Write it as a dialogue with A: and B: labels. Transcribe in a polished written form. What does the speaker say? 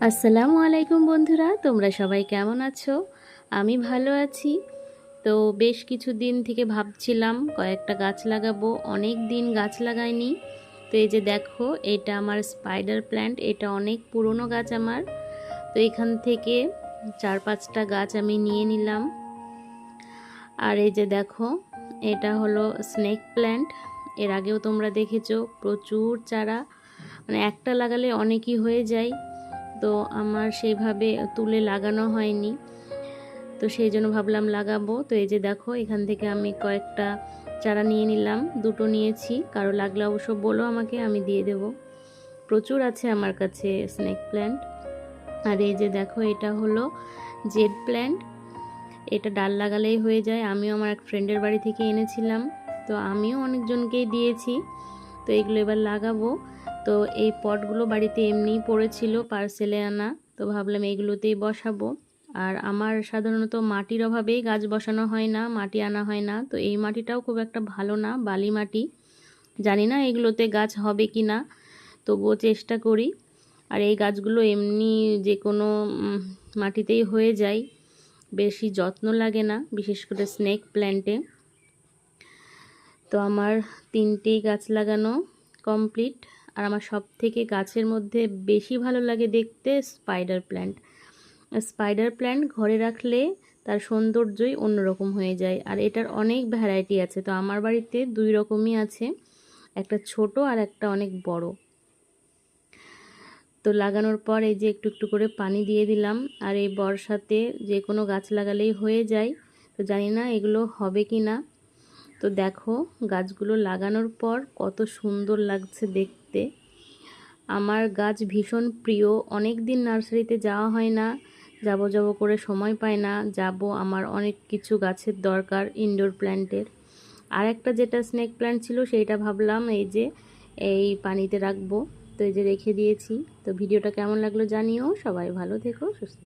A: আসসালামু আলাইকুম বন্ধুরা, তোমরা সবাই কেমন আছো? আমি ভালো আছি। তো বেশ কিছুদিন থেকে ভাবছিলাম কয়েকটা গাছ লাগাবো, অনেক দিন গাছ লাগাইনি। তো এই যে দেখো, এটা আমার স্পাইডার প্ল্যান্ট, এটা অনেক পুরনো গাছ আমার। তো এখান থেকে 4-5টা গাছ আমি নিয়ে নিলাম। আর এই যে দেখো, এটা হলো স্নেক প্ল্যান্ট। এর আগেও তোমরা দেখেছো, প্রচুর চারা, মানে একটা লাগালে অনেকই হয়ে যায়। তো আমার সেইভাবে তুলে লাগানো হয়নি, তো সেই জন্য ভাবলাম লাগাবো। তো এই যে দেখো, এখান থেকে আমি কয়েকটা চারা নিয়ে নিলাম, দুটো নিয়েছি, কারো লাগলে অবশ্য বলো আমাকে, আমি দিয়ে দেব। প্রচুর আছে আমার কাছে স্নেক প্ল্যান্ট। আর এই যে দেখো, এটা হলো জেড প্ল্যান্ট। এটা ডাল লাগালেই হয়ে যায়, আমিও আমার এক ফ্রেন্ডের বাড়ি থেকে এনেছিলাম, তো আমিও অনেকজনকেই দিয়েছি। তো এগুলো এবার লাগাবো। তো এই পটগুলো বাড়িতে এমনিই পড়েছিল, পার্সেলে আনা, তো ভাবলাম এগুলোতেই বসাবো। আর আমার সাধারণত মাটির অভাবেই গাছ বসানো হয় না, মাটি আনা হয় না। তো এই মাটিটাও খুব একটা ভালো না, বালি মাটি। জানি না এগুলোতে গাছ হবে কি না, তবুও চেষ্টা করি। আর এই গাছগুলো এমনি যে কোনো মাটিতেই হয়ে যায়, বেশি যত্ন লাগে না, বিশেষ করে স্নেক প্ল্যান্টে। তো আমার 3টেই গাছ লাগানো কমপ্লিট। আর আমার সব থেকে গাছের মধ্যে বেশি ভালো লাগে দেখতে স্পাইডার প্ল্যান্ট। স্পাইডার প্ল্যান্ট ঘরে রাখলে তার সৌন্দর্যই অন্যরকম হয়ে যায়। আর এটার অনেক ভ্যারাইটি আছে, তো আমার বাড়িতে 2 রকমই আছে, একটা ছোট আর একটা অনেক বড়। তো লাগানোর পর এই যে একটু একটু করে পানি দিয়ে দিলাম। আর এই বর্ষাতে যে কোনো গাছ লাগালেই হয়ে যায়। তো জানি না এগুলো হবে কি না। তো দেখো, গাছগুলো লাগানোর পর কত সুন্দর লাগছে দেখতে। আমার গাছ ভীষণ প্রিয়, অনেক দিন নার্সারিতে যাওয়া হয় না, যাব যাব করে সময় পাই না, যাব, আমার অনেক কিছু গাছের দরকার ইনডোর প্ল্যান্টের। আর একটা যেটা স্নেক প্ল্যান্ট ছিল, সেইটা ভাবলাম এই যে এই পানিতে রাখবো, তো এই যে রেখে দিয়েছি। তো ভিডিওটা কেমন লাগলো জানিও, সবাই ভালো থেকো, সুস্থ।